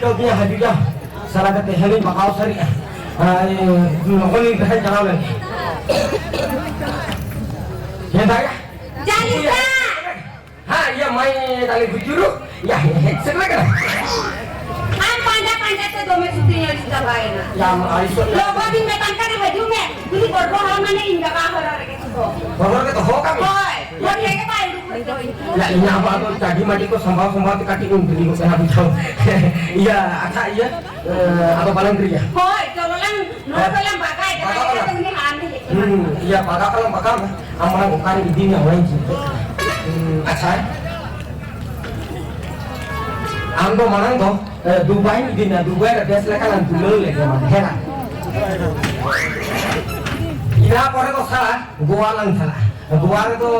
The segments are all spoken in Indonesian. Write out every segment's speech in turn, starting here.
topinya hadiah salah kata helin bakal sari ngomongin dah jalan lagi ya tak ya Jalita ha iya main tali bujuru ya segala kan panda tuh domestiknya di Jakarta ya aisyah lo bading metan kan baju me ini berbohong mana indah kahar gitu bahwa kita hoka mi boy mau dia ke paling ya ini apa tuh tadi mati kok sambal dikati beli kok saya tahu iya ada iya apa paling beri ya boy kalau lang bagai kita ini hamil iya bakal amalan ukari di dunia lain gitu अच्छा Ando manang to Dubai ni din Dubai ra des lekan dulu le man hera ina pore to sala Goa lang sala Goa re to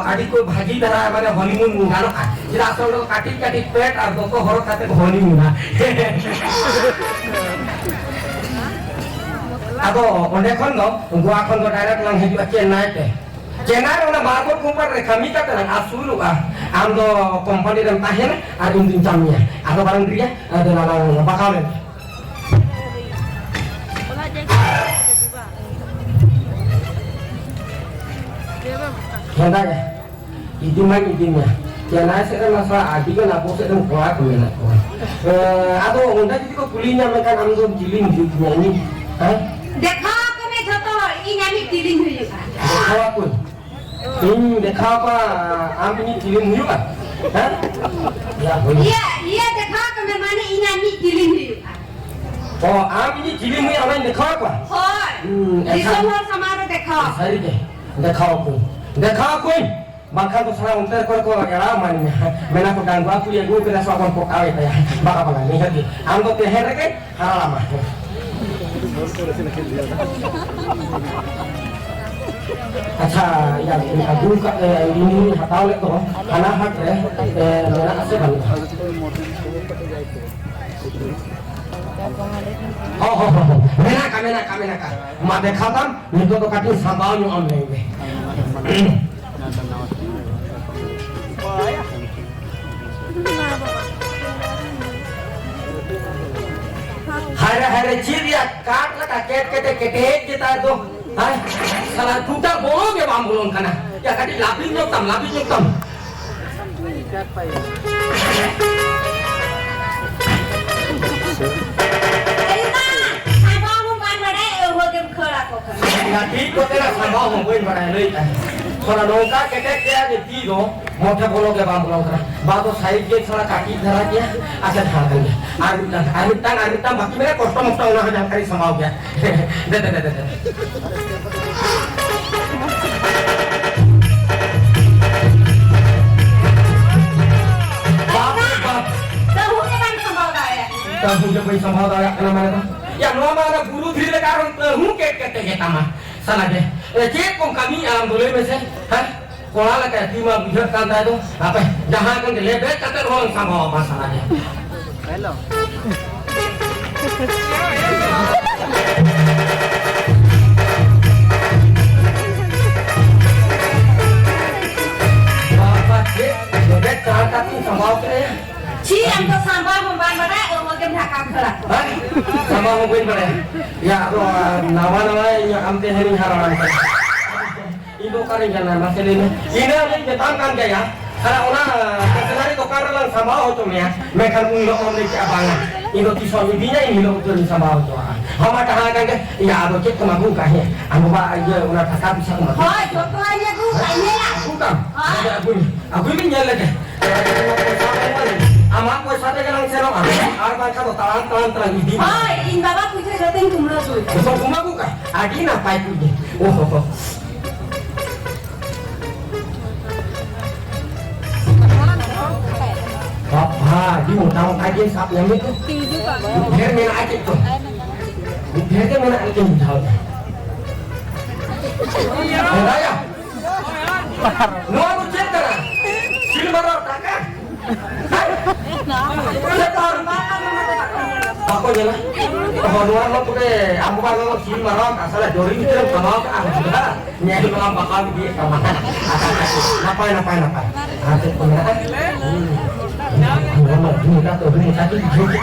adi ko bhaji dara mane honeymoon galo ka jira asol kati pet ar doko hor kate honeymoon na ado onde khon do Goa khon do direct lang hiju Chennai te Chennai ona marbot kumpar re kami kata nang asulu ando company dan tahen ada intin camnya atau barang dia ada nang bakal hendak ya idimnya Chennai sekarang masalah adik kan aku sedang kuat mengenai atau unda jadi kok kulinya makan ando jilin hidupnya ini देखा के मैं जतो इनामी फीलिंग हुई है देखा pun ini देखा apa am ini jilin hiu kan ya iya देखा के मैं माने इनामी फीलिंग हुई है oh am ini jilin hiu apa देखा apa होय दिसंबर समारोह देखा सही दे देखा pun bangka tu salah unter kau ya man mena ko dan aku ya gue kena soal pok awe ya baka bala ni hati am to teher ke halama अच्छा या अबू का ini hataw le to ana hat re mera ase bal oh mena ka ma dekha tam nito to kati sambal nyu on lenge Hari ciri ya kat lah ket kita tu, hai kalau tuta bolong ya bambulon kana, ya kadi lapin nyoktam. Nanti kau tera sambal mungkin pada lei. Kalau nongka ketek dia jadi do, mau bolong ya bambulon kana. Bato saya je salah kaki darah dia, aja harga dia. Aritan baki mereka kosong nak jangan kari sama dia. Deh. Tahu je bayi sama daya kenapa mana? Ya nama ada guru diri lekarun tahu ketek mah. Salah deh. Cek kong kami boleh mesej, hah? Kola lah kayak lima bulan kata itu apa? Jangan kan lebet kata orang sama masalahnya. Hello. Bapak cek lebet kata tu sama apa ya? Ciam tu sampah memban pada mungkin hakam kerak. Sama mungkin pada. Ya, nama yang amte hari haraman. Ibu kari jangan masalah ini. Ini yang ditangkan ya. Karena orang kesenari to karalang sama auto ya. Mereka ulo on di abangan. Ibu kisah bibinya ini lo betul sama auto. Hama tahakan ke? Ya, aduh cek kemagu kahnya. Anu ba aja ulah tak bisa kemagu. Hoi, contoh aja gu, kayaknya lah. Bukan. Aku ini nyala ke. Amak kau sate kan serong arba kado talan ini. Hoi, in baba puja joting kumlo tu. Besok kumah buka. Adi napai puji. Oh. Apa? Di mau aja sap yang itu. Biar mana aja tu. Biar ke mana aja tahu. Ada ya? Nuanu cek kan? Silver taka. Setor. Aku jelas. Oh luar lo tu deh. Aku baru lo silver asal jori itu sama aku juga. Nyari malam bakal di kamar. Napai. Ada pemerintah. Nama kita tu beri satu juta.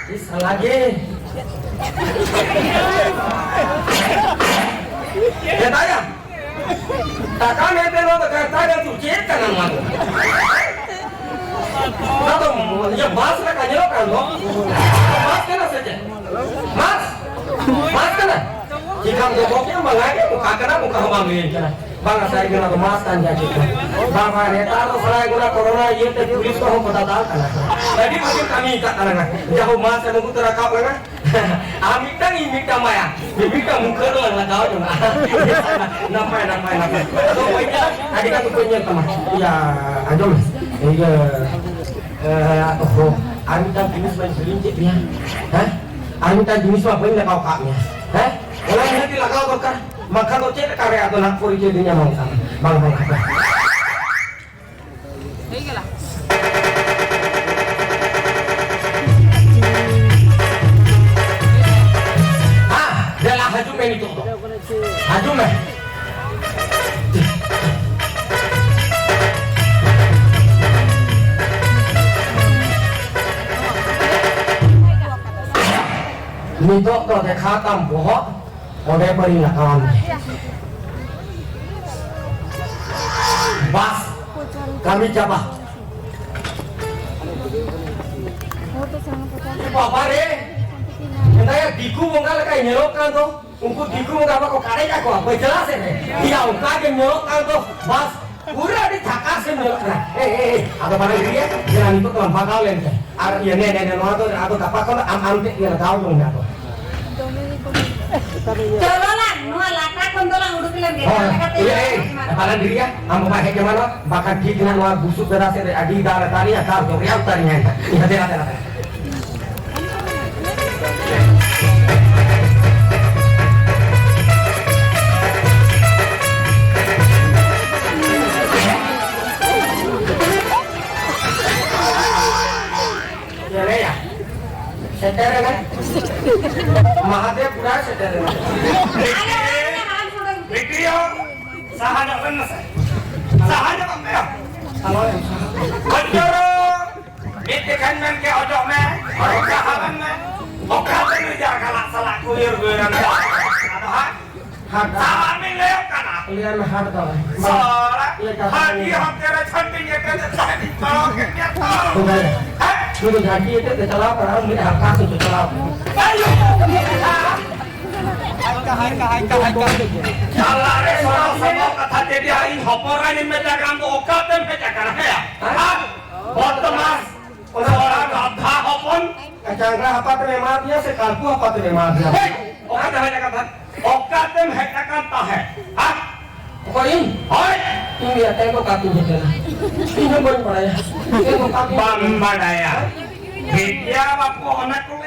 Bisa lagi. Ya tanya. Takkan itu lo kata tuh cek kan nama. Tahu ya mas lah kan lo kan lo. Mas kan saja. Mas kan. Jika goboknya melagi muka kena muka hamilin kan. Bang saya guna mas kan jadi. Bang hari tahu saya guna corona ini tulis kau kota tahu kan. Jadi masih kami ikat kan. Jauh mas saya nunggu terakap kan. Amit tang imit maya. Imit muka lo lah tahu juga. Nampai. Atau punya adik aku punya teman. Iya, anjom. Iya. Amit tang jenis main selincip ya. Hah? Amit tang jenis apa ini kau kaknya? Hah? Kalau ini tidak kau bakar, maka kau cek karya atau nak puri jadinya mau sama. Bang. Haju main itu, haju main. Nito kalau khatam bohong, oleh peringatan. Bas, kami jabah. Apa deh? Entah diku mungkin kayak nyerokan tuh, ungku diku mungkin apa kok karya kok apa jelas ini? Iya, ungkak yang nyerokan tuh, bas, udah ditakasin nyerokan. Atau pada dia, jangan itu teman bakal lain kan? Ya nenek atau apa kalau am-am dia tahu dong atau? Cololan, nolak takon dolang udah bilang dia. Kepala diri ya, kamu pakai gimana? Bakal di dengan busuk berasal dari adi darah tadi ya, tahu dong yang tadinya. Iya, ada. Ya. Setere kan? Mahadev pura setere. Dikriyo, sahana benes. Sahana pameo. Halo. Bajoro, itu kan men ke ojok me, ojok kahaban me. Oka tu jar kalak salak kulir guran. Atau ha? Salah me leo kana. Lihat mahar tau. Salah. Hadi ham tera chanting ye kan tadi kalau kenya tahu. Lu jadi itu kecelap orang ini apa sih kecelap? Ayo. Salah resor sama kata jadi aing hoporan ini menjaga oka dan menjaga ya. Bottomas. Orang apa hopon? Kacangkra apa tuh memangnya sekalku apa tuh memangnya? Hei, oka dah kata. Oka tem hekakan tahe. Hah? Koin, Hoi. ini ya tengok kaki kita. Ini pun pada ya. Tengok kaki. Bambadaya. Vidya bapu anakku